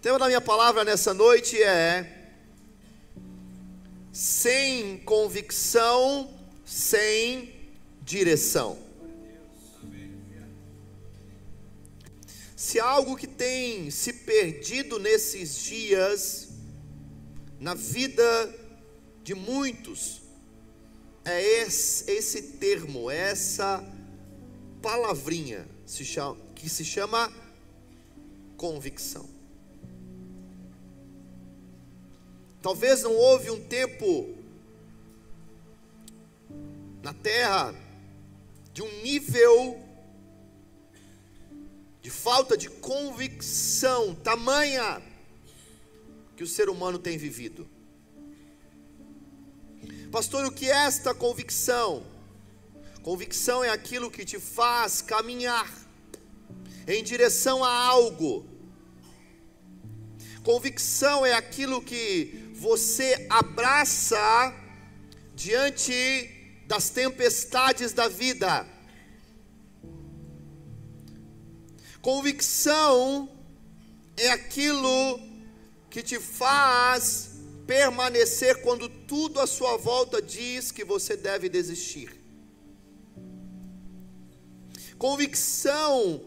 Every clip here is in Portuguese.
tema da minha palavra nessa noite é: sem convicção, sem direção. Se há algo que tem se perdido nesses dias, na vida de muitos, é esse termo, essa palavrinha que se chama convicção. Talvez não houve um tempo na terra de um nível de falta de convicção tamanha que o ser humano tem vivido. Pastor, o que é esta convicção? Convicção é aquilo que te faz caminhar em direção a algo. Convicção é aquilo que você abraça diante das tempestades da vida. Convicção é aquilo que te faz permanecer quando tudo à sua volta diz que você deve desistir. Convicção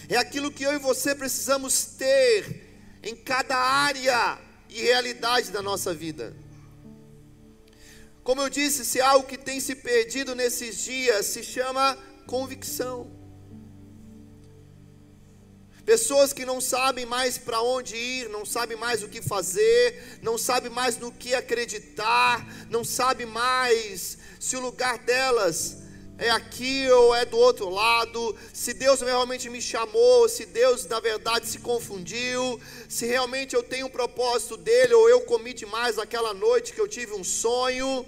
é aquilo que eu e você precisamos ter em cada área e realidade da nossa vida. Como eu disse, se há algo que tem se perdido nesses dias, se chama convicção. Pessoas que não sabem mais para onde ir, não sabem mais o que fazer, não sabem mais no que acreditar, não sabem mais se o lugar delas é aqui ou é do outro lado, se Deus realmente me chamou, se Deus na verdade se confundiu, se realmente eu tenho um propósito dele, ou eu comi demais aquela noite que eu tive um sonho.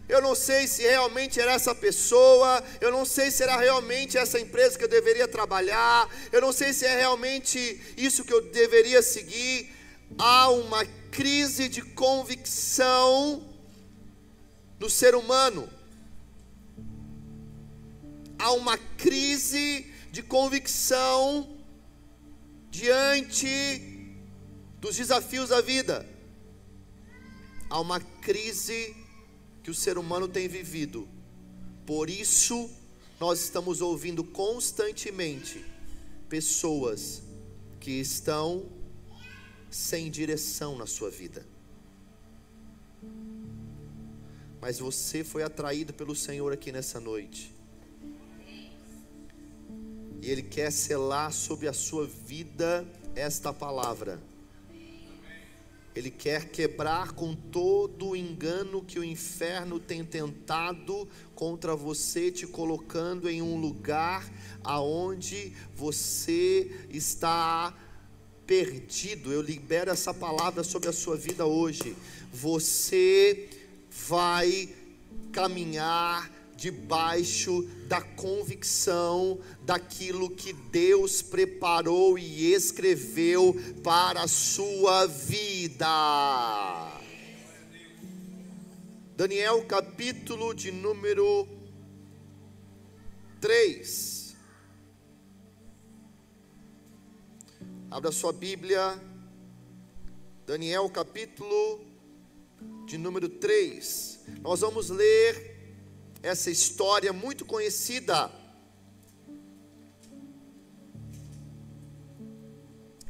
Eu não sei se realmente era essa pessoa, eu não sei se era realmente essa empresa que eu deveria trabalhar, eu não sei se é realmente isso que eu deveria seguir. Há uma crise de convicção no ser humano. Há uma crise de convicção diante dos desafios da vida. Há uma crise que o ser humano tem vivido. Por isso nós estamos ouvindo constantemente pessoas que estão sem direção na sua vida. Mas você foi atraído pelo Senhor aqui nessa noite, e Ele quer selar sobre a sua vida esta palavra. Ele quer quebrar com todo o engano que o inferno tem tentado contra você, te colocando em um lugar aonde você está perdido. Eu libero essa palavra sobre a sua vida hoje. Você vai caminhar debaixo da convicção daquilo que Deus preparou e escreveu para a sua vida. Daniel capítulo de número 3. Abra sua Bíblia. Daniel capítulo de número 3. Nós vamos ler essa história muito conhecida.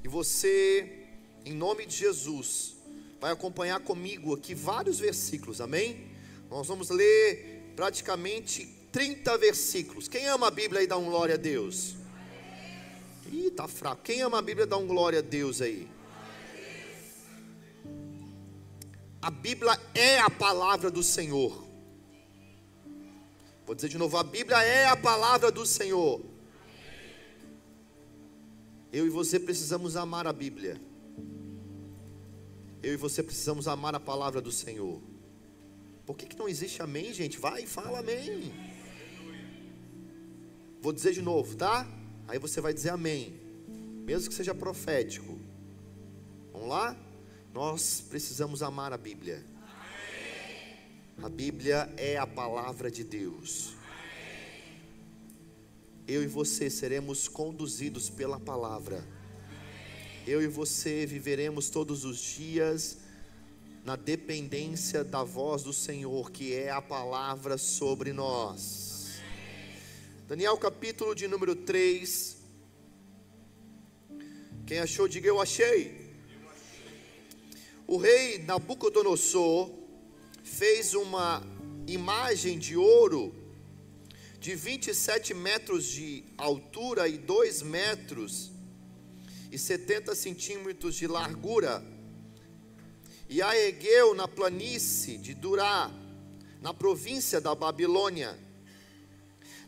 E você, em nome de Jesus, vai acompanhar comigo aqui vários versículos, amém? Nós vamos ler praticamente 30 versículos. Quem ama a Bíblia aí dá um glória a Deus? Ih, tá fraco. Quem ama a Bíblia dá um glória a Deus aí? A Bíblia é a palavra do Senhor. Vou dizer de novo, a Bíblia é a palavra do Senhor. Eu e você precisamos amar a Bíblia. Eu e você precisamos amar a palavra do Senhor. Por que não existe amém, gente? Vai e fala amém. Vou dizer de novo, tá? Aí você vai dizer amém, mesmo que seja profético. Vamos lá? Nós precisamos amar a Bíblia. A Bíblia é a palavra de Deus. eu e você seremos conduzidos pela palavra. Eu e você viveremos todos os dias na dependência da voz do Senhor, que é a palavra sobre nós. Daniel capítulo de número 3. Quem achou, diga eu achei. O rei Nabucodonosor fez uma imagem de ouro de 27 metros de altura e 2 metros e 70 centímetros de largura, e a ergueu na planície de Durá, na província da Babilônia.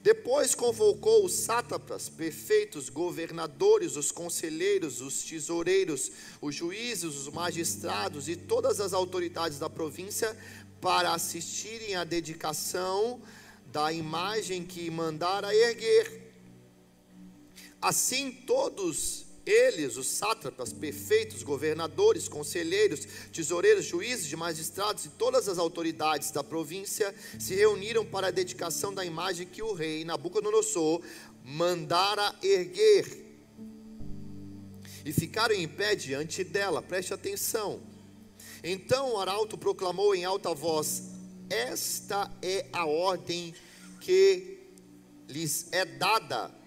Depois convocou os sátrapas, prefeitos, governadores, os conselheiros, os tesoureiros, os juízes, os magistrados e todas as autoridades da província para assistirem à dedicação da imagem que mandara erguer. Assim todos eles, os sátrapas, prefeitos, governadores, conselheiros, tesoureiros, juízes, magistrados e todas as autoridades da província se reuniram para a dedicação da imagem que o rei Nabucodonosor mandara erguer, e ficaram em pé diante dela. Preste atenção. Então o arauto proclamou em alta voz: esta é a ordem que lhes é dada.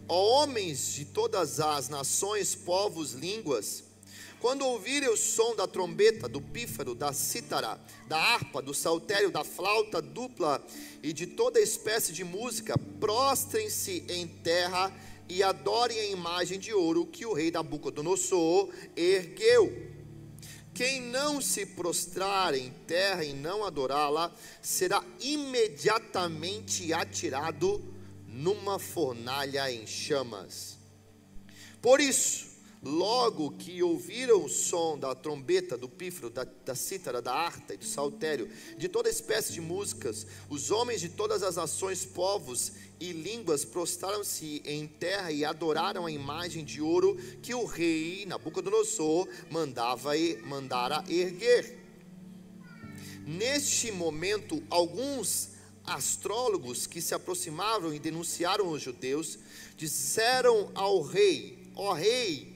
Ó homens de todas as nações, povos, línguas, quando ouvirem o som da trombeta, do pífaro, da cítara, da harpa, do saltério, da flauta dupla e de toda espécie de música, prostrem-se em terra e adorem a imagem de ouro que o rei Nabucodonosor ergueu. Quem não se prostrar em terra e não adorá-la, será imediatamente atirado numa fornalha em chamas. Por isso, logo que ouviram o som da trombeta, do pífaro, da cítara, da harpa e do saltério, de toda espécie de músicas, os homens de todas as nações, povos e línguas prostraram-se em terra e adoraram a imagem de ouro que o rei Nabucodonosor mandara erguer. Neste momento, alguns astrólogos que se aproximaram e denunciaram os judeus, disseram ao rei: ó rei,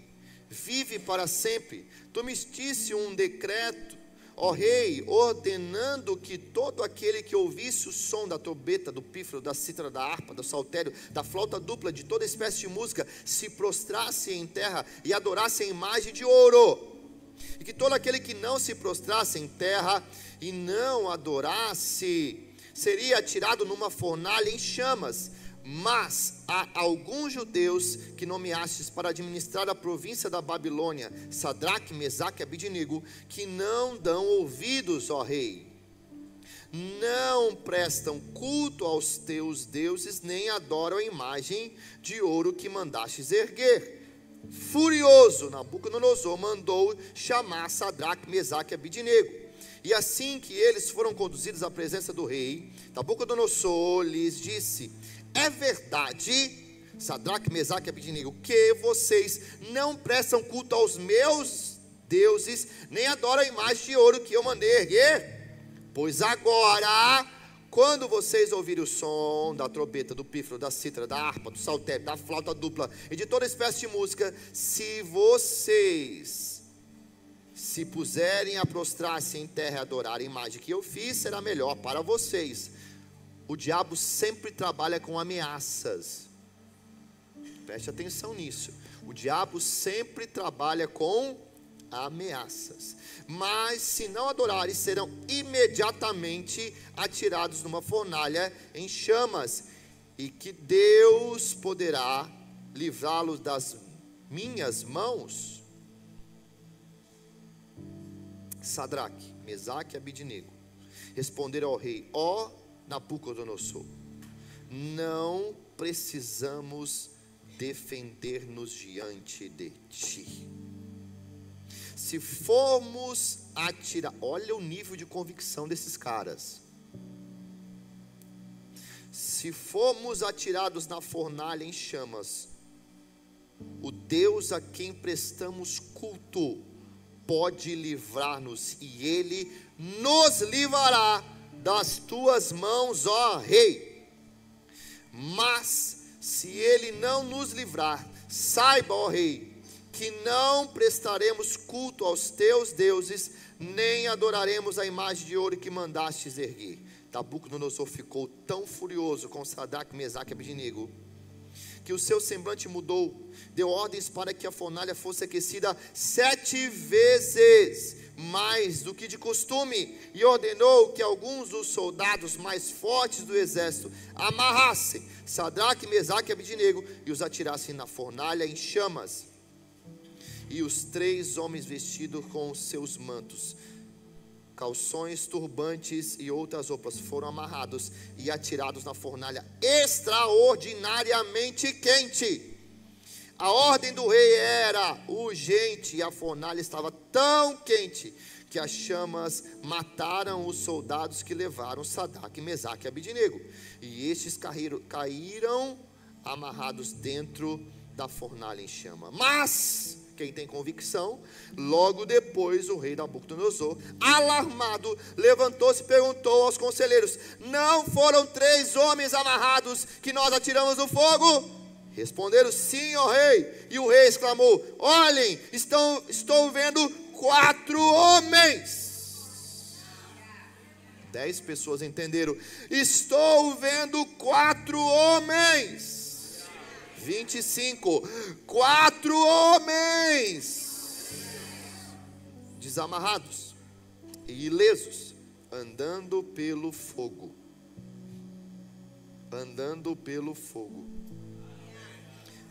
vive para sempre. Tu emitiste um decreto, ó rei, ordenando que todo aquele que ouvisse o som da trombeta, do pífaro, da cítara, da harpa, do saltério, da flauta dupla, de toda espécie de música, se prostrasse em terra e adorasse a imagem de ouro, e que todo aquele que não se prostrasse em terra e não adorasse seria atirado numa fornalha em chamas. Mas há alguns judeus que nomeastes para administrar a província da Babilônia, Sadraque, Mesaque e Abidnego, que não dão ouvidos, ó rei, não prestam culto aos teus deuses, nem adoram a imagem de ouro que mandastes erguer. Furioso, Nabucodonosor mandou chamar Sadraque, Mesaque e Abidnego. E assim que eles foram conduzidos à presença do rei, Nabucodonosor lhes disse: é verdade, Sadraque, Mesaque e Abidnego, que vocês não prestam culto aos meus deuses, nem adoram a imagem de ouro que eu mandei erguer? Pois agora, quando vocês ouvirem o som da trombeta, do pífaro, da cítara, da harpa, do saltério, da flauta dupla e de toda espécie de música, se vocês se puserem a prostrar-se em terra e adorar a imagem que eu fiz, será melhor para vocês. O diabo sempre trabalha com ameaças. Preste atenção nisso. O diabo sempre trabalha com ameaças. Mas se não adorarem, serão imediatamente atirados numa fornalha em chamas, e que Deus poderá livrá-los das minhas mãos. Sadraque, Mesaque e Abidnego responderam ao rei: ó Nabucodonosor, não precisamos defender-nos diante de ti. Se formos atirar, olha o nível de convicção desses caras. Se formos atirados na fornalha em chamas, o Deus a quem prestamos culto pode livrar-nos, e Ele nos livrará das tuas mãos, ó rei. Mas se ele não nos livrar, saiba, ó rei, que não prestaremos culto aos teus deuses, nem adoraremos a imagem de ouro que mandastes erguer. Nabucodonosor ficou tão furioso com Sadraque, Mesaque e Abednego, que o seu semblante mudou. Deu ordens para que a fornalha fosse aquecida 7 vezes mais do que de costume, e ordenou que alguns dos soldados mais fortes do exército amarrassem Sadraque, Mesaque e Abednego e os atirassem na fornalha em chamas. E os 3 homens vestidos com os seus mantos, calções, turbantes e outras roupas foram amarrados e atirados na fornalha extraordinariamente quente. A ordem do rei era urgente, e a fornalha estava tão quente que as chamas mataram os soldados que levaram Sadraque, Mesaque e Abednego, e estes caíram amarrados dentro da fornalha em chama. Mas quem tem convicção, logo depois o rei Nabucodonosor, alarmado, levantou-se e perguntou aos conselheiros: não foram 3 homens amarrados que nós atiramos no fogo? Responderam: sim, ó rei. E o rei exclamou: olhem, estou vendo 4 homens. 10 pessoas entenderam: estou vendo 4 homens. 25, 4 homens desamarrados e ilesos, andando pelo fogo. Andando pelo fogo.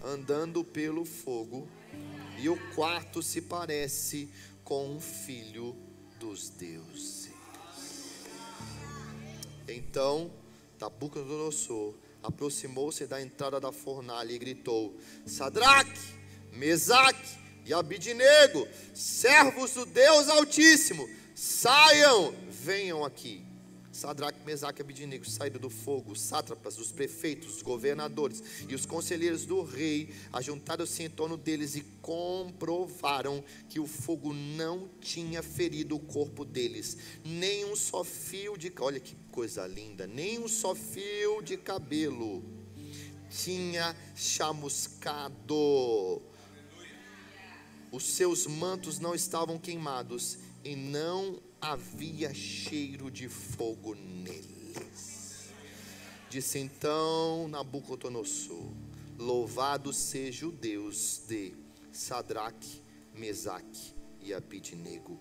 Andando pelo fogo. E o quarto se parece com um filho dos deuses. Então Nabucodonosor aproximou-se da entrada da fornalha e gritou: Sadraque, Mesaque e Abednego, servos do Deus Altíssimo, saiam, venham aqui. Sadraque, Mesaque e Abednego saíram do fogo. Os sátrapas, os prefeitos, os governadores e os conselheiros do rei ajuntaram-se em torno deles e comprovaram que o fogo não tinha ferido o corpo deles, nem um só fio de, olha que coisa linda, nem um só fio de cabelo tinha chamuscado. Os seus mantos não estavam queimados e não havia cheiro de fogo neles. Disse então Nabucodonosor: louvado seja o Deus de Sadraque, Mesaque e Abednego,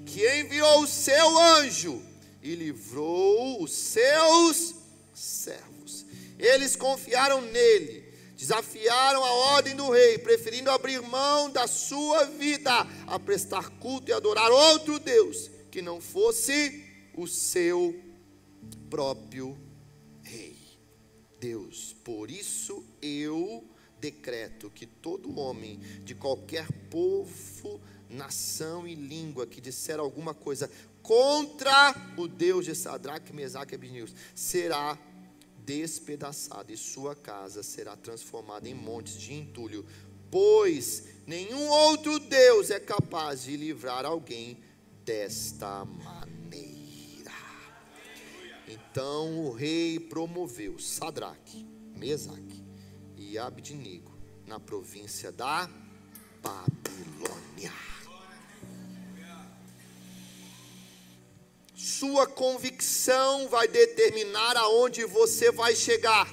que enviou o seu anjo e livrou os seus servos. Eles confiaram nele, desafiaram a ordem do rei, preferindo abrir mão da sua vida a prestar culto e adorar outro Deus que não fosse o seu próprio rei. Deus, por isso eu decreto que todo homem de qualquer povo, nação e língua que disser alguma coisa contra o Deus de Sadraque, Mesaque e Abednego será despedaçado e sua casa será transformada em montes de entulho, pois nenhum outro Deus é capaz de livrar alguém desta maneira. Então o rei promoveu Sadraque, Mesaque e Abednego na província da Babilônia. Sua convicção vai determinar aonde você vai chegar.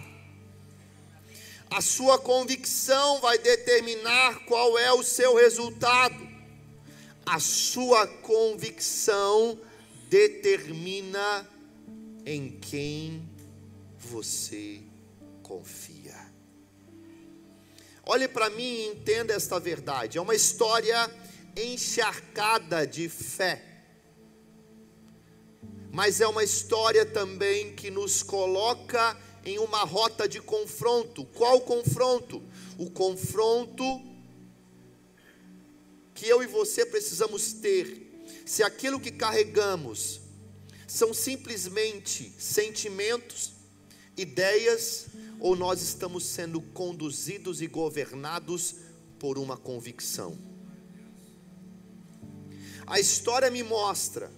A sua convicção vai determinar qual é o seu resultado. A sua convicção determina em quem você confia. Olhe para mim e entenda esta verdade. É uma história encharcada de fé, mas é uma história também que nos coloca em uma rota de confronto. Qual confronto? O confronto que eu e você precisamos ter, se aquilo que carregamos são simplesmente sentimentos, ideias, ou nós estamos sendo conduzidos e governados por uma convicção. A história me mostra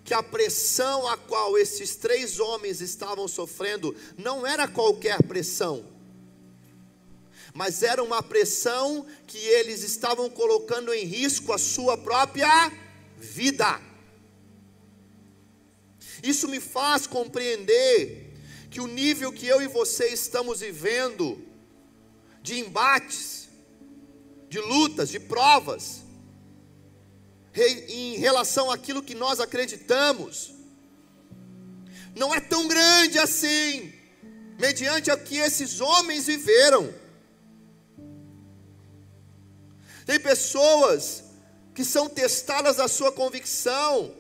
que a pressão a qual esses 3 homens estavam sofrendo não era qualquer pressão, mas era uma pressão que eles estavam colocando em risco a sua própria vida. Isso me faz compreender que o nível que eu e você estamos vivendo, de embates, de lutas, de provas, em relação àquilo que nós acreditamos, não é tão grande assim, mediante o que esses homens viveram. Tem pessoas que são testadas a sua convicção,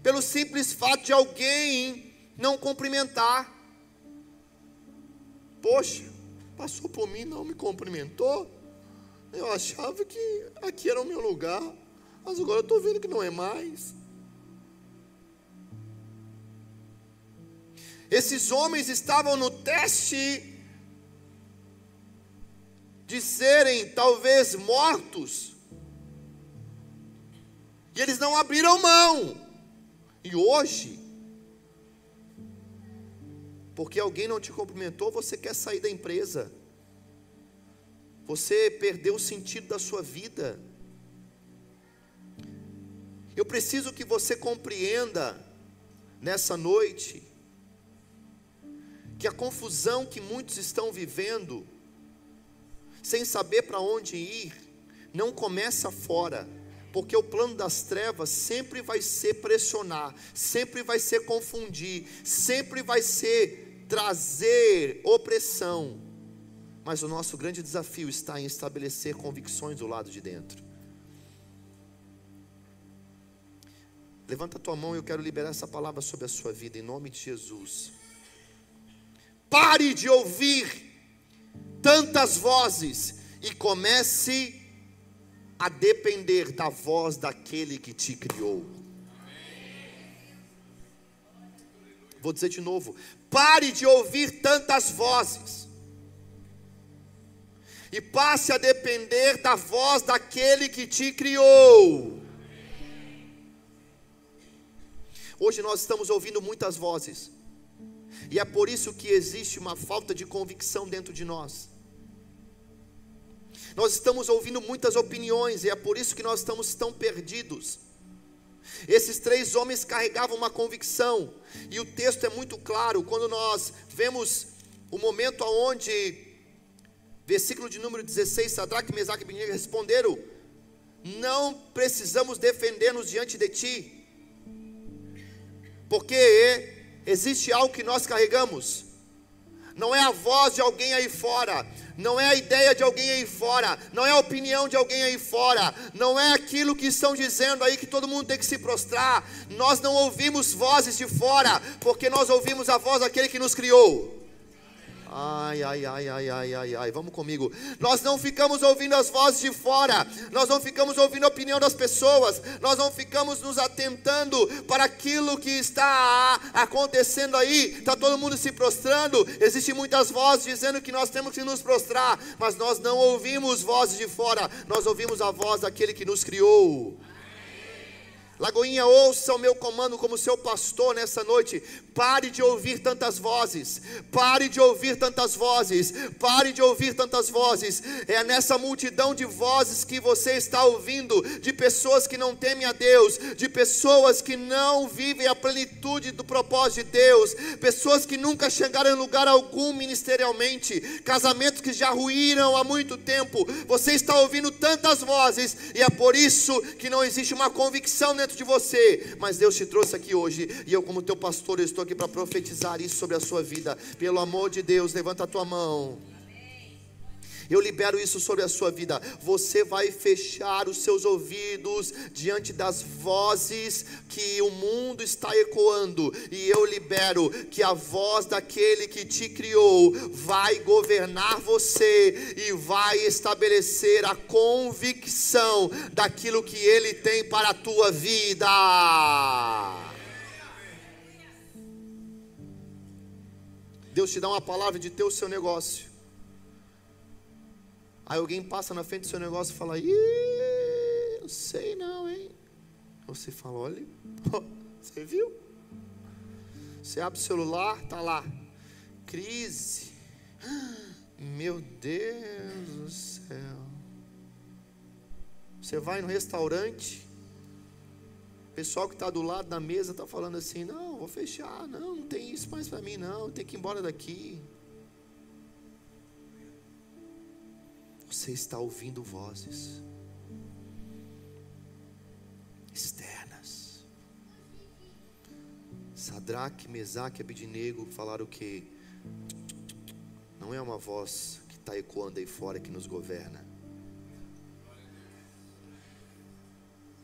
pelo simples fato de alguém não cumprimentar. Poxa, passou por mim, não me cumprimentou, eu achava que aqui era o meu lugar, mas agora eu estou vendo que não é mais. Esses homens estavam no teste de serem talvez mortos, e eles não abriram mão. E hoje, porque alguém não te cumprimentou, você quer sair da empresa, você perdeu o sentido da sua vida. Eu preciso que você compreenda nessa noite que a confusão que muitos estão vivendo, sem saber para onde ir, não começa fora, porque o plano das trevas sempre vai ser pressionar, sempre vai ser confundir, sempre vai ser trazer opressão, mas o nosso grande desafio está em estabelecer convicções do lado de dentro. Levanta a tua mão e eu quero liberar essa palavra sobre a sua vida, em nome de Jesus. Pare de ouvir tantas vozes e comece a depender da voz daquele que te criou. Vou dizer de novo: pare de ouvir tantas vozes e passe a depender da voz daquele que te criou. Hoje nós estamos ouvindo muitas vozes, e é por isso que existe uma falta de convicção dentro de nós. Nós estamos ouvindo muitas opiniões, e é por isso que nós estamos tão perdidos. Esses 3 homens carregavam uma convicção, e o texto é muito claro, quando nós vemos o momento onde, versículo de número 16, Sadraque, Mesaque e Abednego responderam: não precisamos defender-nos diante de ti, porque existe algo que nós carregamos. Não é a voz de alguém aí fora, não é a ideia de alguém aí fora, não é a opinião de alguém aí fora, não é aquilo que estão dizendo aí que todo mundo tem que se prostrar. Nós não ouvimos vozes de fora, porque nós ouvimos a voz daquele que nos criou. Ai, ai, ai, ai, ai, ai, ai, vamos comigo. Nós não ficamos ouvindo as vozes de fora, nós não ficamos ouvindo a opinião das pessoas, nós não ficamos nos atentando para aquilo que está acontecendo aí. Está todo mundo se prostrando, existem muitas vozes dizendo que nós temos que nos prostrar, mas nós não ouvimos vozes de fora, nós ouvimos a voz daquele que nos criou. Lagoinha, ouça o meu comando como seu pastor nessa noite. Pare de ouvir tantas vozes, pare de ouvir tantas vozes, pare de ouvir tantas vozes. É nessa multidão de vozes que você está ouvindo, de pessoas que não temem a Deus, de pessoas que não vivem a plenitude do propósito de Deus, pessoas que nunca chegaram em lugar algum ministerialmente, casamentos que já ruíram há muito tempo. Você está ouvindo tantas vozes, e é por isso que não existe uma convicção dentro de você. Mas Deus te trouxe aqui hoje, e eu, como teu pastor, eu estou aqui para profetizar isso sobre a sua vida. Pelo amor de Deus, levanta a tua mão. Eu libero isso sobre a sua vida. Você vai fechar os seus ouvidos diante das vozes que o mundo está ecoando, e eu libero que a voz daquele que te criou vai governar você e vai estabelecer a convicção daquilo que ele tem para a tua vida. Deus te dá uma palavra de ter o seu negócio. Aí alguém passa na frente do seu negócio e fala: ih, não sei não, hein? Você fala, olha, você viu? Você abre o celular, está lá, crise, meu Deus do céu. Você vai no restaurante, o pessoal que está do lado da mesa está falando assim, não, vou fechar, não tem isso mais para mim não, tem que ir embora daqui. Você está ouvindo vozes externas. Sadraque, Mesaque e Abednego falaram o quê? Não é uma voz que está ecoando aí fora que nos governa.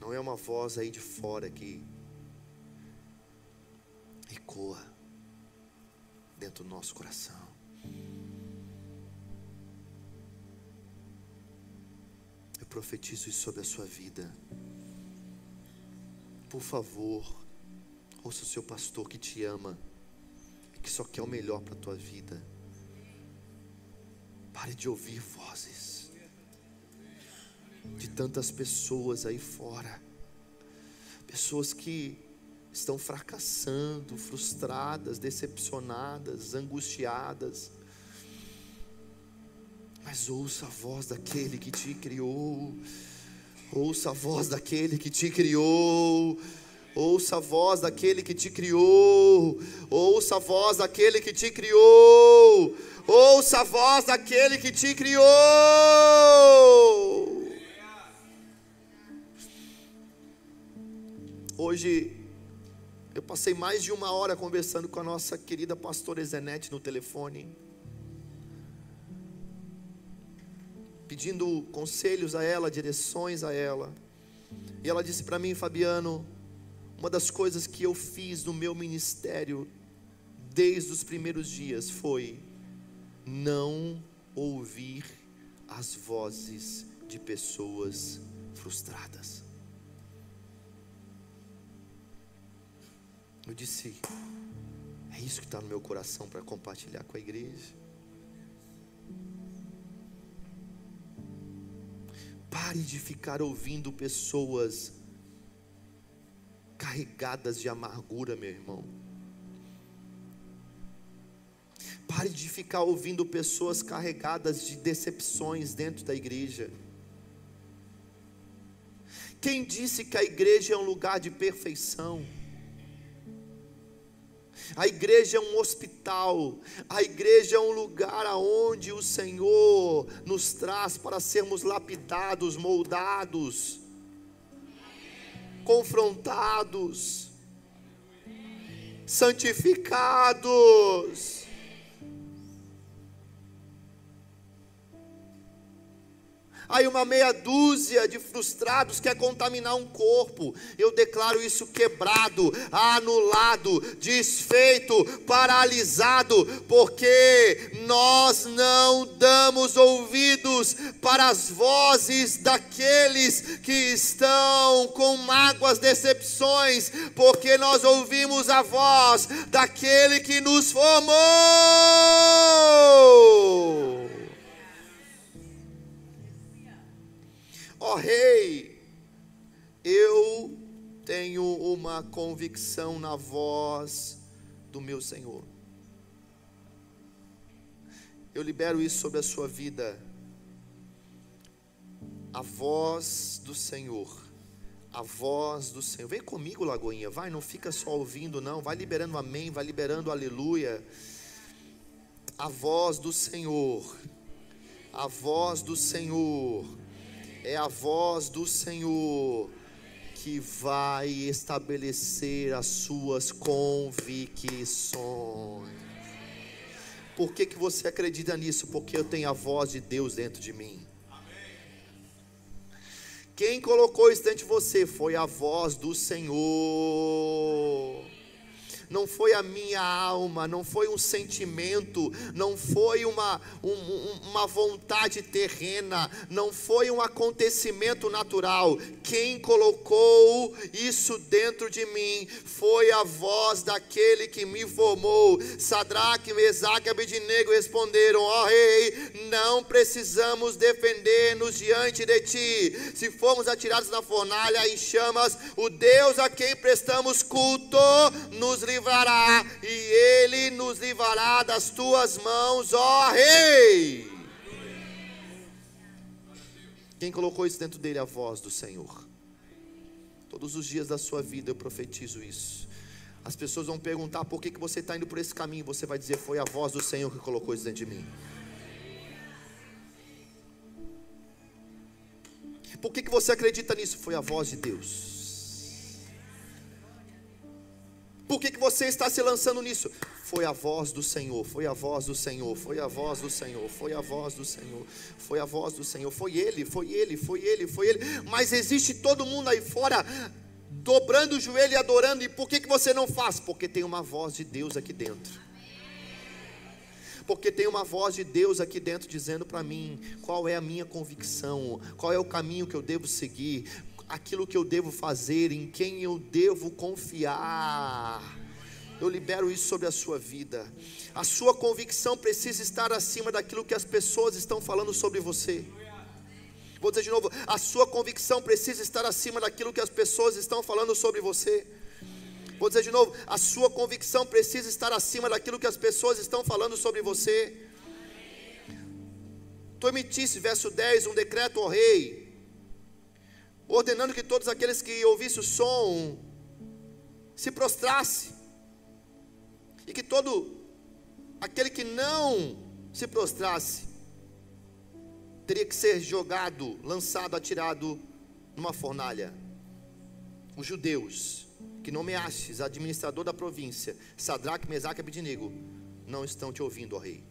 Não é uma voz aí de fora que ecoa dentro do nosso coração. Eu profetizo isso sobre a sua vida. Por favor, ouça o seu pastor que te ama e que só quer o melhor para a tua vida. Pare de ouvir vozes de tantas pessoas aí fora, pessoas que estão fracassando, frustradas, decepcionadas, angustiadas. Mas ouça a voz daquele que te criou. Ouça a voz daquele que te criou. Ouça a voz daquele que te criou. Ouça a voz daquele que te criou. Ouça a voz daquele que te criou. Hoje eu passei mais de 1 hora conversando com a nossa querida pastora Zenete no telefone, pedindo conselhos a ela, direções a ela. E ela disse para mim, Fabiano, uma das coisas que eu fiz no meu ministério desde os primeiros dias foi não ouvir as vozes de pessoas frustradas. Eu disse, é isso que está no meu coração para compartilhar com a igreja. Pare de ficar ouvindo pessoas carregadas de amargura, meu irmão. Pare de ficar ouvindo pessoas carregadas de decepções dentro da igreja. Quem disse que a igreja é um lugar de perfeição? A igreja é um hospital, a igreja é um lugar aonde o Senhor nos traz para sermos lapidados, moldados, confrontados, santificados. Aí uma meia dúzia de frustrados quer contaminar um corpo. Eu declaro isso quebrado, anulado, desfeito, paralisado, porque nós não damos ouvidos para as vozes daqueles que estão com mágoas, decepções, porque nós ouvimos a voz daquele que nos formou. Ó Rei, eu tenho uma convicção na voz do meu Senhor. Eu libero isso sobre a sua vida. A voz do Senhor. A voz do Senhor. Vem comigo, Lagoinha, vai, não fica só ouvindo não, vai liberando amém, vai liberando aleluia. A voz do Senhor. A voz do Senhor. É a voz do Senhor que vai estabelecer as suas convicções. Por que você acredita nisso? Porque eu tenho a voz de Deus dentro de mim. Quem colocou isso dentro de você foi a voz do Senhor. não foi a minha alma, não foi um sentimento, não foi uma vontade terrena, não foi um acontecimento natural. Quem colocou isso dentro de mim foi a voz daquele que me formou. Sadraque, Mesaque e Abednego responderam: ó rei, não precisamos defender-nos diante de ti. Se formos atirados na fornalha em chamas, o Deus a quem prestamos culto nos livrará, e Ele nos livrará das tuas mãos, ó rei. Quem colocou isso dentro dele? A voz do Senhor. Todos os dias da sua vida eu profetizo isso. As pessoas vão perguntar: por que você está indo por esse caminho? Você vai dizer: foi a voz do Senhor que colocou isso dentro de mim. Por que você acredita nisso? Foi a voz de Deus. Por que você está se lançando nisso? Foi a voz do Senhor, foi a voz do Senhor, foi a voz do Senhor, foi a voz do Senhor, foi a voz do Senhor, foi Ele, foi Ele, foi Ele, foi Ele. Mas existe todo mundo aí fora dobrando o joelho e adorando. E por que você não faz? Porque tem uma voz de Deus aqui dentro. Porque tem uma voz de Deus aqui dentro dizendo para mim qual é a minha convicção, qual é o caminho que eu devo seguir, aquilo que eu devo fazer, em quem eu devo confiar. Eu libero isso sobre a sua vida. A sua convicção precisa estar acima daquilo que as pessoas estão falando sobre você. Vou dizer de novo: a sua convicção precisa estar acima daquilo que as pessoas estão falando sobre você. Vou dizer de novo: a sua convicção precisa estar acima daquilo que as pessoas estão falando sobre você. Tu emitiste, verso 10, um decreto ao rei, ordenando que todos aqueles que ouvissem o som se prostrasse, e que todo aquele que não se prostrasse teria que ser jogado, lançado, atirado numa fornalha. Os judeus que nomeastes administrador da província, Sadraque, Mesaque e Abednego, não estão te ouvindo, ó rei.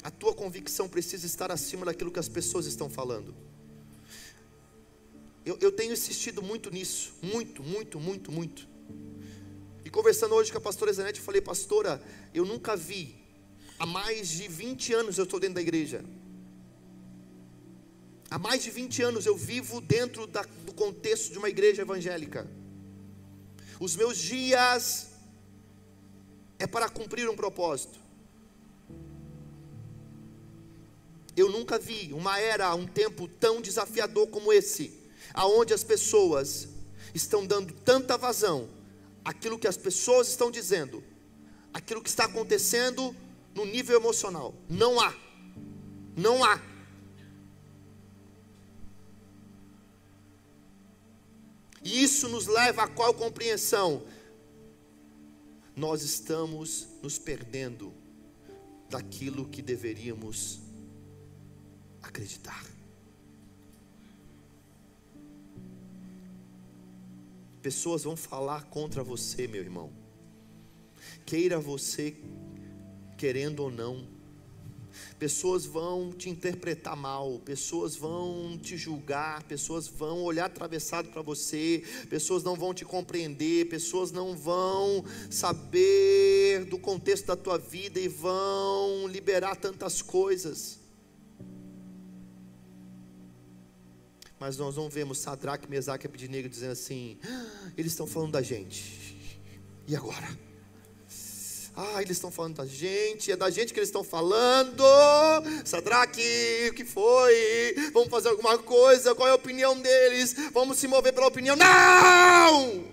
A tua convicção precisa estar acima daquilo que as pessoas estão falando. Eu tenho insistido muito nisso, muito. E conversando hoje com a pastora Zanete, eu falei: pastora, eu nunca vi, há mais de 20 anos eu estou dentro da igreja. Há mais de 20 anos eu vivo dentro do contexto de uma igreja evangélica. Os meus dias é para cumprir um propósito. Eu nunca vi uma era, um tempo tão desafiador como esse, aonde as pessoas estão dando tanta vazão àquilo que as pessoas estão dizendo, aquilo que está acontecendo no nível emocional. Não há. E isso nos leva a qual compreensão? Nós estamos nos perdendo daquilo que deveríamos acreditar. Pessoas vão falar contra você, meu irmão, queira você querendo ou não. Pessoas vão te interpretar mal, pessoas vão te julgar, pessoas vão olhar atravessado para você, pessoas não vão te compreender, pessoas não vão saber do contexto da tua vida e vão liberar tantas coisas. Mas nós não vemos Sadraque, Mesaque e Abednego dizendo assim: eles estão falando da gente, e agora? Eles estão falando da gente, é da gente que eles estão falando. Sadraque, o que foi? Vamos fazer alguma coisa? Qual é a opinião deles? Vamos se mover pela opinião? Não!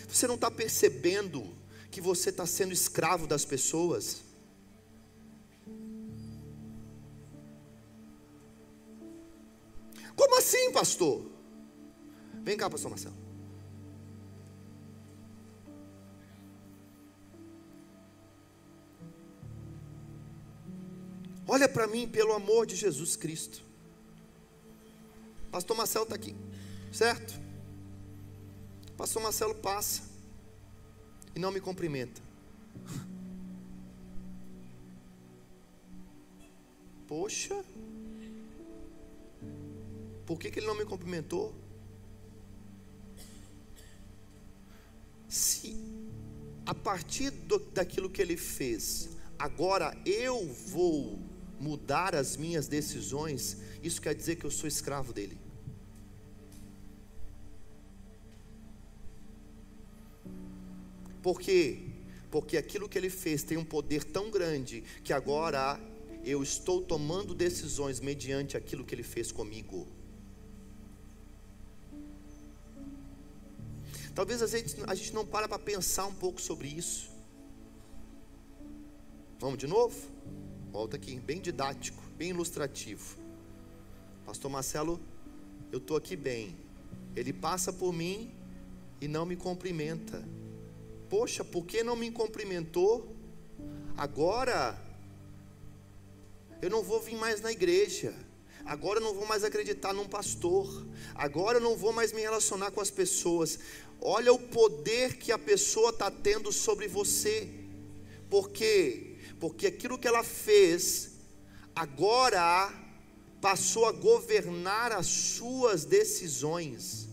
Você não está percebendo que você está sendo escravo das pessoas? Como assim, pastor? Vem cá, pastor Marcelo. Olha para mim, pelo amor de Jesus Cristo. Pastor Marcelo está aqui, certo? Pastor Marcelo passa e não me cumprimenta. Poxa, por que ele não me cumprimentou? Se a partir daquilo que ele fez, agora eu vou mudar as minhas decisões, isso quer dizer que eu sou escravo dele. Por quê? Porque aquilo que ele fez tem um poder tão grande que agora eu estou tomando decisões mediante aquilo que ele fez comigo. Talvez a gente não para pensar um pouco sobre isso. Vamos de novo? Volta aqui, bem didático, bem ilustrativo. Pastor Marcelo, eu estou aqui bem. Ele passa por mim e não me cumprimenta. Poxa, por que não me cumprimentou? Agora eu não vou vir mais na igreja. Agora eu não vou mais acreditar num pastor. Agora eu não vou mais me relacionar com as pessoas. Olha o poder que a pessoa está tendo sobre você. Por quê? Porque aquilo que ela fez agora passou a governar as suas decisões.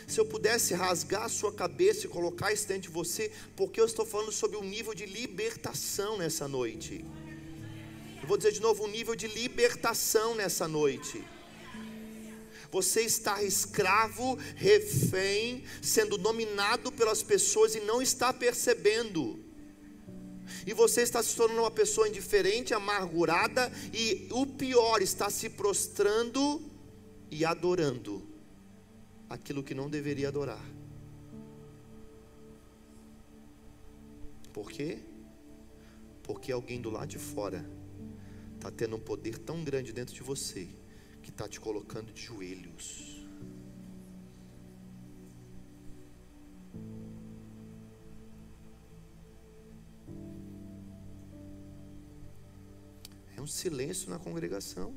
Se eu pudesse rasgar a sua cabeça e colocar isso dentro de você, porque eu estou falando sobre um nível de libertação nessa noite. Eu vou dizer de novo, um nível de libertação nessa noite. Você está escravo, refém, sendo dominado pelas pessoas e não está percebendo. E você está se tornando uma pessoa indiferente, amargurada, e o pior, está se prostrando e adorando aquilo que não deveria adorar. Por quê? Porque alguém do lado de fora está tendo um poder tão grande dentro de você, que está te colocando de joelhos. É um silêncio na congregação.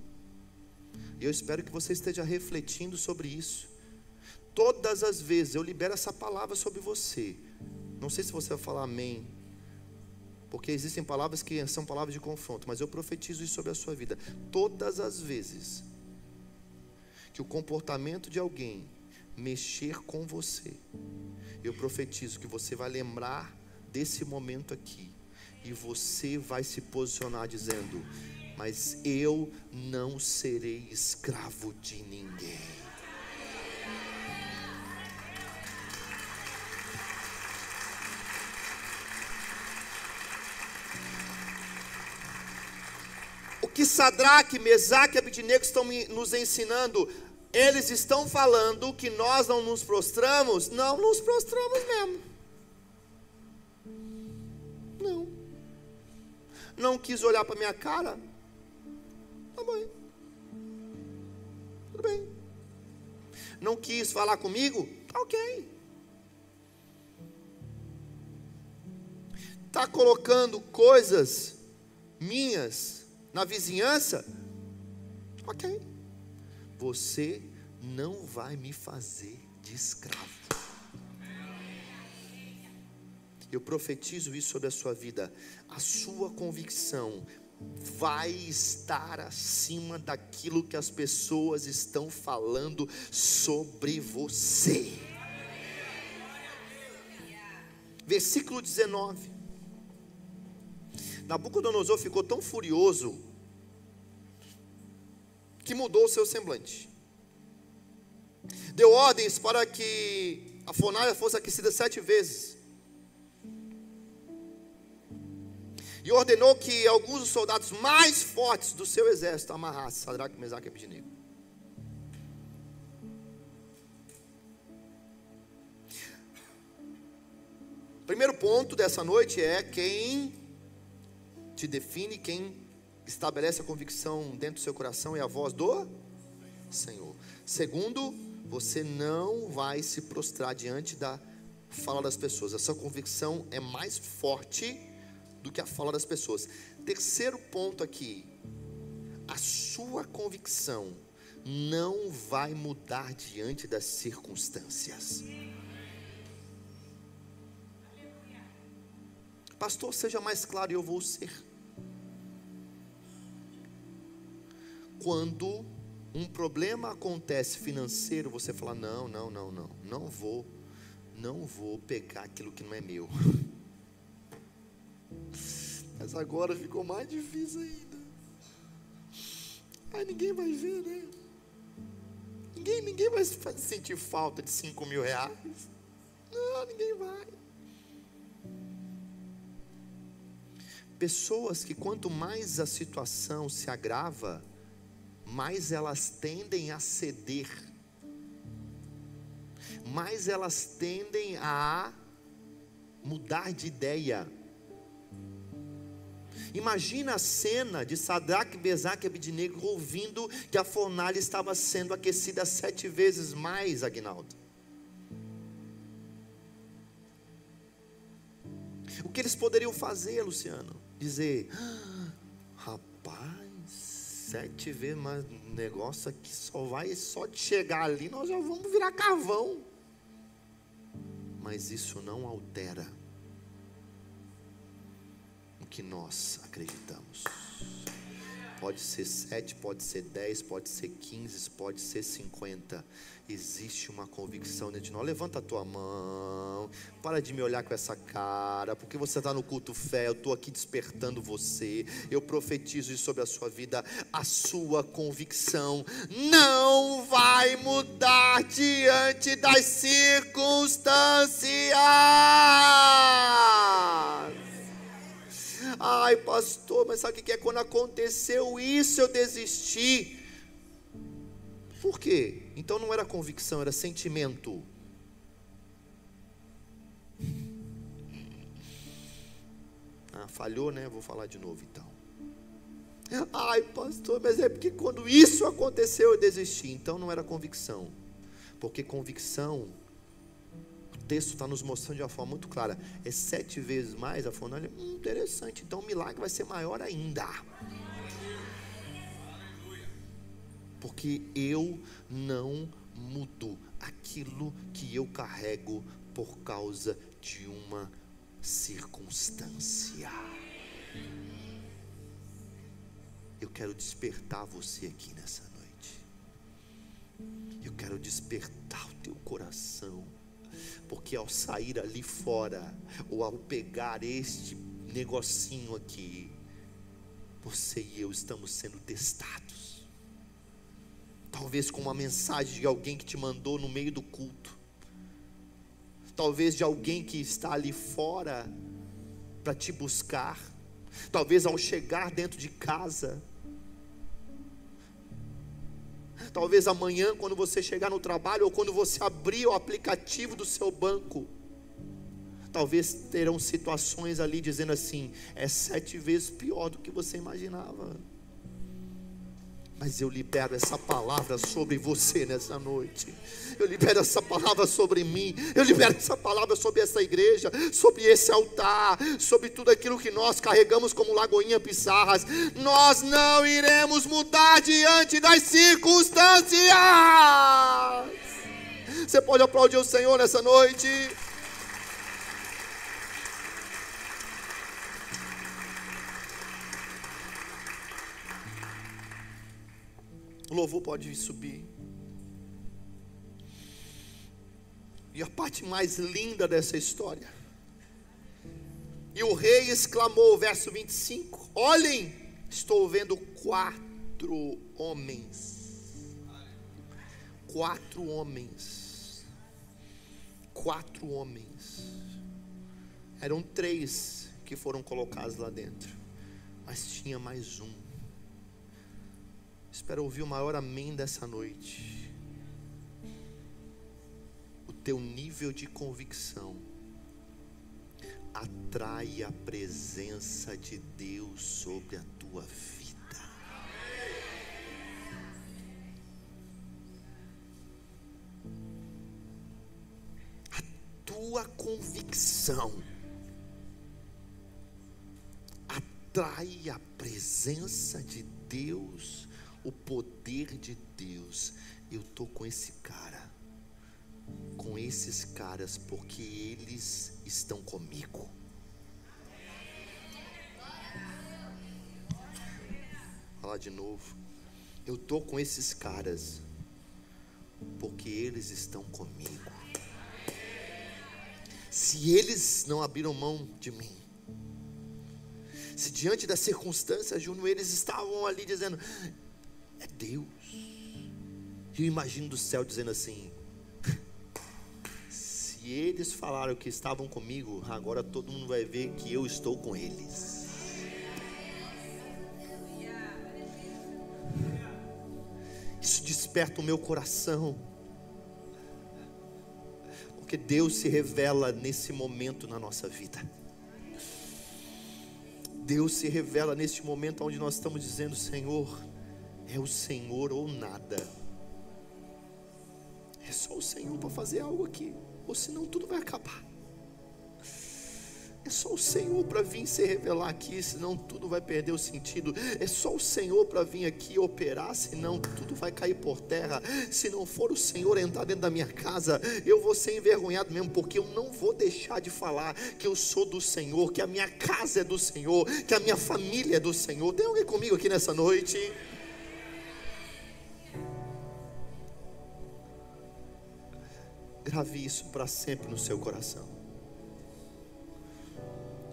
E eu espero que você esteja refletindo sobre isso. Todas as vezes eu libero essa palavra sobre você. Não sei se você vai falar amém, porque existem palavras que são palavras de confronto, mas eu profetizo isso sobre a sua vida. Todas as vezes que o comportamento de alguém mexer com você, eu profetizo que você vai lembrar desse momento aqui, e você vai se posicionar dizendo: mas eu não serei escravo de ninguém. O que Sadraque, Mesaque e Abednego estão nos ensinando? Eles estão falando que nós não nos prostramos. Não nos prostramos mesmo. Não quis olhar para minha cara. Tá bem. Tudo bem. Não quis falar comigo? Tá ok. Tá colocando coisas minhas na vizinhança? Ok. Você não vai me fazer de escravo. Eu profetizo isso sobre a sua vida. A sua convicção vai estar acima daquilo que as pessoas estão falando sobre você. Versículo 19. Nabucodonosor ficou tão furioso que mudou o seu semblante. Deu ordens para que a fornalha fosse aquecida 7 vezes. E ordenou que alguns dos soldados mais fortes do seu exército amarrassem Sadraque, Mesaque e Abednego. Primeiro ponto dessa noite é: quem te define, quem estabelece a convicção dentro do seu coração é a voz do Senhor. Segundo, você não vai se prostrar diante da fala das pessoas. A sua convicção é mais forte do que a fala das pessoas. Terceiro ponto aqui: a sua convicção não vai mudar diante das circunstâncias. Pastor, seja mais claro e eu vou ser. quando um problema acontece financeiro, você fala: não vou pegar aquilo que não é meu. Mas agora ficou mais difícil ainda. Ninguém vai ver, né? Ninguém vai sentir falta de 5 mil reais. Não, ninguém vai. Pessoas que quanto mais a situação se agrava, mais elas tendem a ceder, mais elas tendem a mudar de ideia. Imagina a cena de Sadraque, Mesaque e Abednego ouvindo que a fornalha estava sendo aquecida 7 vezes mais, Aguinaldo. O que eles poderiam fazer, Luciano? Dizer: rapaz, 7 vezes mais negócio aqui, só de chegar ali nós já vamos virar carvão. Mas isso não altera o que nós acreditamos. Pode ser 7, pode ser 10, pode ser 15, pode ser 50. Existe uma convicção dentro de nós. Levanta a tua mão. Para de me olhar com essa cara, porque você está no culto fé. Eu estou aqui despertando você. Eu profetizo isso sobre a sua vida. A sua convicção não vai mudar diante das circunstâncias. Ai, pastor, mas sabe o que é? Quando aconteceu isso, eu desisti. Por quê? Então não era convicção, era sentimento. Falhou, né? Vou falar de novo então. Ai, pastor, mas é porque quando isso aconteceu, eu desisti. Então não era convicção. Porque convicção, o texto está nos mostrando de uma forma muito clara, é 7 vezes mais a fornalha. Interessante, então o milagre vai ser maior ainda. Porque eu não mudo aquilo que eu carrego por causa de uma circunstância. Eu quero despertar você aqui nessa noite. Eu quero despertar o teu coração. Porque ao sair ali fora, ou ao pegar este negocinho aqui, você e eu estamos sendo testados. Talvez com uma mensagem de alguém que te mandou no meio do culto. Talvez de alguém que está ali fora para te buscar. Talvez ao chegar dentro de casa. Talvez amanhã, quando você chegar no trabalho, ou quando você abrir o aplicativo do seu banco, talvez terão situações ali dizendo assim: é 7 vezes pior do que você imaginava. Mas eu libero essa palavra sobre você nessa noite. Eu libero essa palavra sobre mim. Eu libero essa palavra sobre essa igreja, sobre esse altar, sobre tudo aquilo que nós carregamos como Lagoinha Pissarras. Nós não iremos mudar diante das circunstâncias. Você pode aplaudir o Senhor nessa noite? O louvor pode subir. E a parte mais linda dessa história: e o rei exclamou, verso 25: olhem, estou vendo 4 homens. 4 homens. 4 homens. Eram 3 que foram colocados lá dentro, mas tinha mais um. Espero ouvir o maior amém dessa noite. O teu nível de convicção atrai a presença de Deus sobre a tua vida. A tua convicção atrai a presença de Deus, o poder de Deus. Eu estou com esse cara, com esses caras, porque eles estão comigo. Vou falar de novo. Eu estou com esses caras porque eles estão comigo. Se eles não abriram mão de mim, se diante da circunstância, Júnior, eles estavam ali dizendo, é Deus. E eu imagino do céu dizendo assim, se eles falaram que estavam comigo, agora todo mundo vai ver que eu estou com eles. Isso desperta o meu coração, porque Deus se revela nesse momento na nossa vida. Deus se revela neste momento onde nós estamos dizendo, Senhor, é o Senhor ou nada. É só o Senhor para fazer algo aqui, ou senão tudo vai acabar. É só o Senhor para vir se revelar aqui, senão tudo vai perder o sentido. É só o Senhor para vir aqui operar, senão tudo vai cair por terra. Se não for o Senhor entrar dentro da minha casa, eu vou ser envergonhado mesmo, porque eu não vou deixar de falar que eu sou do Senhor, que a minha casa é do Senhor, que a minha família é do Senhor. Tem alguém comigo aqui nessa noite? Grave isso para sempre no seu coração.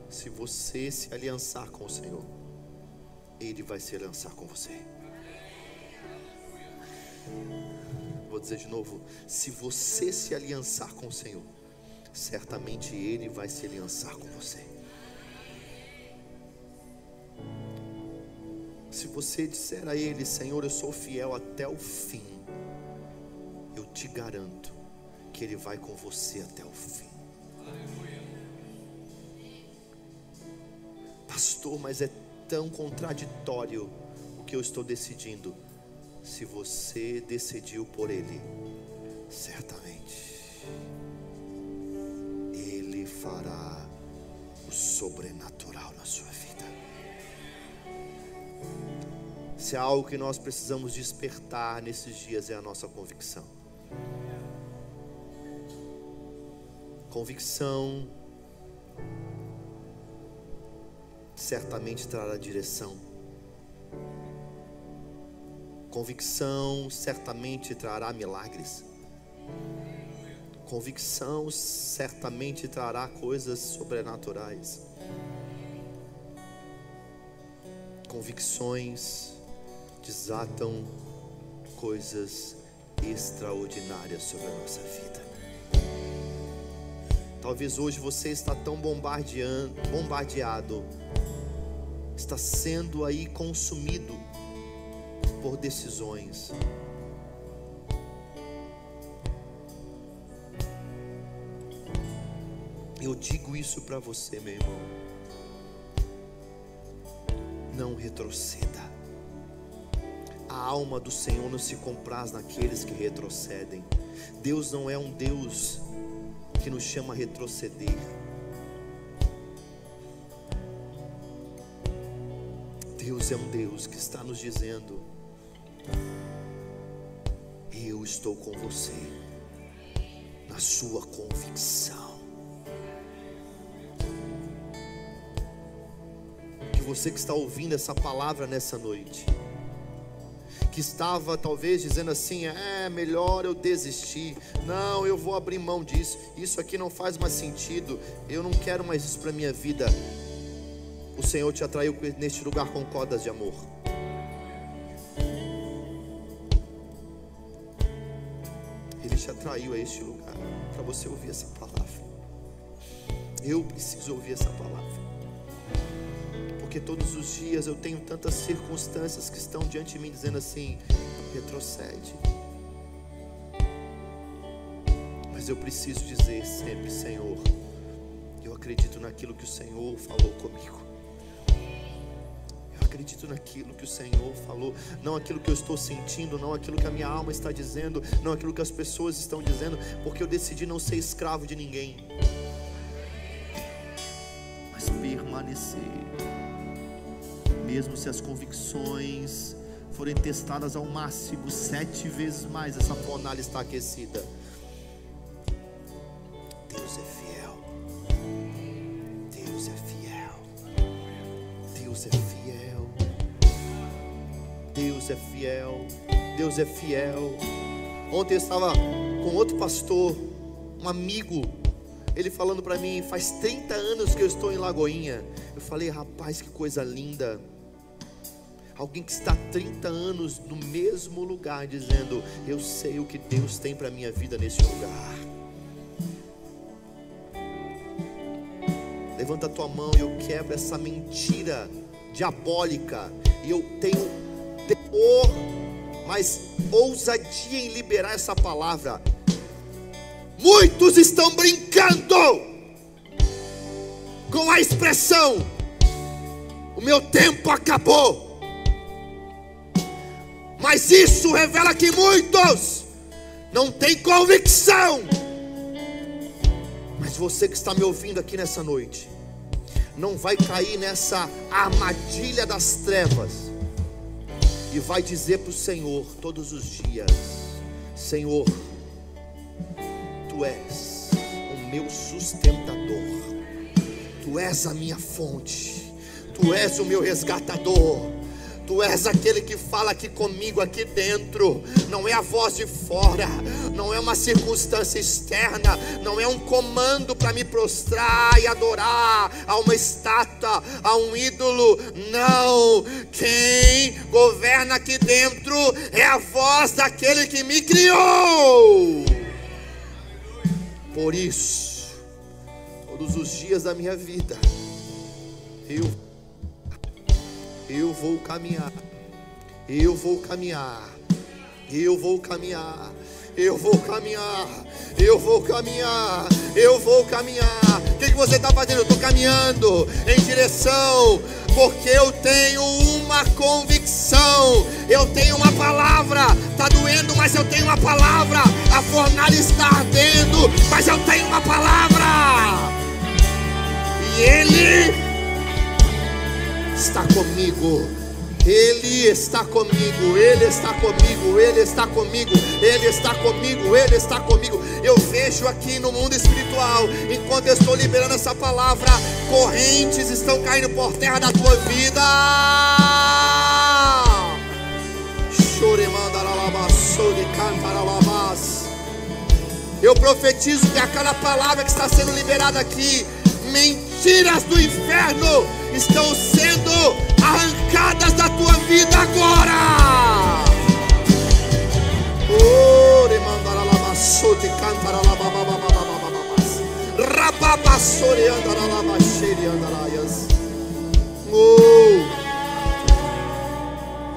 Se você se aliançar com o Senhor, Ele vai se aliançar com você. Vou dizer de novo, se você se aliançar com o Senhor, certamente Ele vai se aliançar com você. Se você disser a Ele, Senhor, eu sou fiel até o fim, eu te garanto que Ele vai com você até o fim. Pastor, mas é tão contraditório o que eu estou decidindo. Se você decidiu por Ele, certamente Ele fará o sobrenatural na sua vida. Se há algo que nós precisamos despertar nesses dias, é a nossa convicção. Convicção certamente trará direção. Convicção certamente trará milagres. Convicção certamente trará coisas sobrenaturais. Convicções desatam coisas extraordinárias sobre a nossa vida. Talvez hoje você está tão bombardeado, está sendo aí consumido por decisões. Eu digo isso para você, meu irmão. Não retroceda. A alma do Senhor não se compraz naqueles que retrocedem. Deus não é um Deus que nos chama a retroceder. Deus é um Deus que está nos dizendo: eu estou com você na sua convicção. Que você que está ouvindo essa palavra nessa noite, que estava talvez dizendo assim, é melhor eu desistir, não, eu vou abrir mão disso, isso aqui não faz mais sentido, eu não quero mais isso para a minha vida. O Senhor te atraiu neste lugar com cordas de amor. Ele te atraiu a este lugar para você ouvir essa palavra. Eu preciso ouvir essa palavra, porque todos os dias eu tenho tantas circunstâncias que estão diante de mim dizendo assim, retrocede. Mas eu preciso dizer sempre, Senhor, eu acredito naquilo que o Senhor falou comigo. Eu acredito naquilo que o Senhor falou, não aquilo que eu estou sentindo, não aquilo que a minha alma está dizendo, não aquilo que as pessoas estão dizendo, porque eu decidi não ser escravo de ninguém, mas permanecer. Mesmo se as convicções forem testadas ao máximo 7 vezes mais, essa fornalha está aquecida. Deus é fiel. Deus é fiel. Deus é fiel. Deus é fiel, Deus é fiel. Ontem eu estava com outro pastor, um amigo, ele falando para mim, faz 30 anos que eu estou em Lagoinha. Eu falei, rapaz, que coisa linda. Alguém que está há 30 anos no mesmo lugar, dizendo, eu sei o que Deus tem para a minha vida nesse lugar. Levanta a tua mão e eu quebro essa mentira diabólica. E eu tenho temor, mas ousadia em liberar essa palavra. Muitos estão brincando com a expressão, o meu tempo acabou. Mas isso revela que muitos não têm convicção. Mas você que está me ouvindo aqui nessa noite, não vai cair nessa armadilha das trevas, e vai dizer para o Senhor todos os dias, Senhor, Tu és o meu sustentador, Tu és a minha fonte, Tu és o meu resgatador, Tu és aquele que fala aqui comigo, aqui dentro. Não é a voz de fora, não é uma circunstância externa, não é um comando para me prostrar e adorar a uma estátua, a um ídolo. Não, quem governa aqui dentro é a voz daquele que me criou. Por isso, todos os dias da minha vida, eu vou caminhar, eu vou caminhar, eu vou caminhar, eu vou caminhar, eu vou caminhar, eu vou caminhar. O que você está fazendo? Eu estou caminhando em direção, porque eu tenho uma convicção, eu tenho uma palavra. Está doendo, mas eu tenho uma palavra. A fornalha está ardendo, mas eu tenho uma palavra. E Ele está comigo, Ele está comigo, Ele está comigo, Ele está comigo, Ele está comigo, Ele está comigo. Eu vejo aqui no mundo espiritual, enquanto eu estou liberando essa palavra, correntes estão caindo por terra da tua vida. Eu profetizo que a cada palavra que está sendo liberada aqui, mentiras do inferno estão sendo arrancadas da tua vida agora.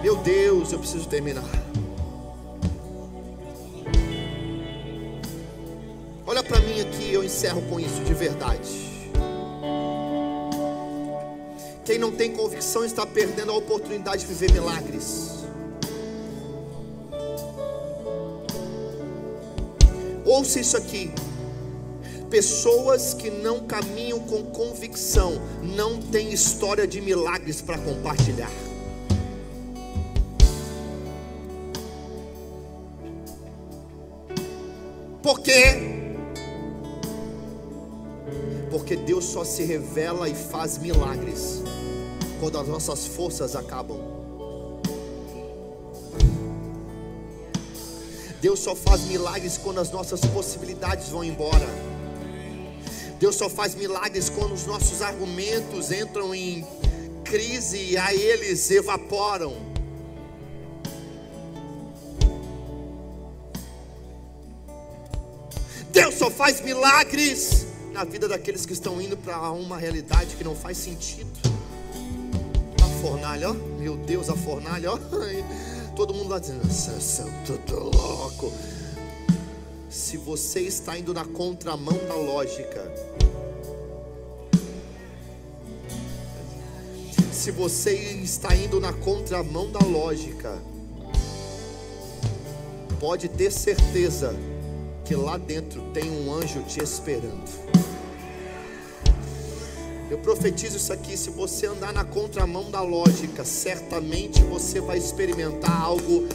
Meu Deus, eu preciso terminar. Olha para mim aqui, eu encerro com isso de verdade. Quem não tem convicção está perdendo a oportunidade de viver milagres. Ouça isso aqui. Pessoas que não caminham com convicção não têm história de milagres para compartilhar. Por quê? Porque Deus só se revela e faz milagres quando as nossas forças acabam. Deus só faz milagres quando as nossas possibilidades vão embora. Deus só faz milagres quando os nossos argumentos entram em crise e aí eles evaporam. Deus só faz milagres na vida daqueles que estão indo para uma realidade que não faz sentido. A fornalha, ó, meu Deus, a fornalha, ó. Todo mundo lá dizendo, são tudo louco. Se você está indo na contramão da lógica, se você está indo na contramão da lógica, pode ter certeza que lá dentro tem um anjo te esperando. Eu profetizo isso aqui: se você andar na contramão da lógica, certamente você vai experimentar algo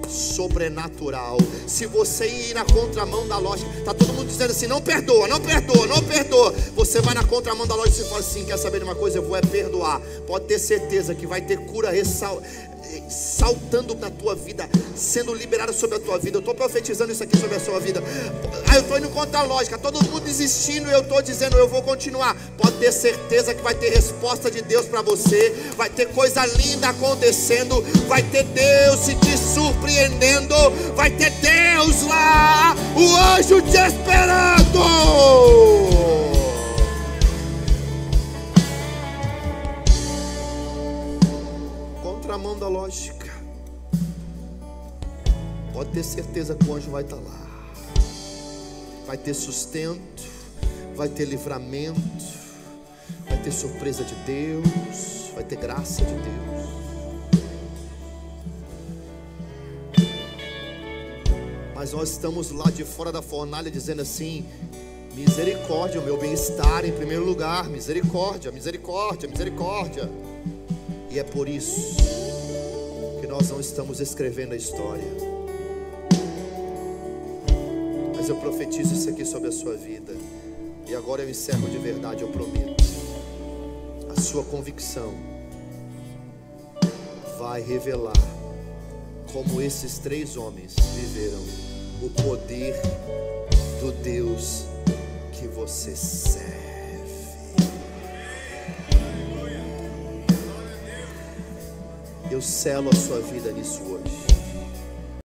sobrenatural. Se você ir na contramão da lógica, tá todo mundo dizendo assim, não perdoa, não perdoa, não perdoa. Você vai na contramão da lógica e fala assim, quer saber de uma coisa? Eu vou perdoar. Pode ter certeza que vai ter cura saltando na tua vida, sendo liberado sobre a tua vida. Eu estou profetizando isso aqui sobre a sua vida. Eu estou indo contra a lógica, todo mundo desistindo e eu estou dizendo, eu vou continuar. Pode ter certeza que vai ter resposta de Deus para você, vai ter coisa linda acontecendo, vai ter Deus se te surpreendendo, vai ter Deus lá, o anjo te esperando. Contramão da lógica. Pode ter certeza que o anjo vai estar lá. Vai ter sustento, vai ter livramento, vai ter surpresa de Deus, vai ter graça de Deus. Mas nós estamos lá de fora da fornalha dizendo assim: misericórdia, o meu bem-estar em primeiro lugar, misericórdia, misericórdia, misericórdia. E é por isso que nós não estamos escrevendo a história. Mas eu profetizo isso aqui sobre a sua vida. E agora eu encerro de verdade, eu prometo. A sua convicção vai revelar como esses 3 homens viveram o poder do Deus que você serve. Eu selo a sua vida nisso hoje.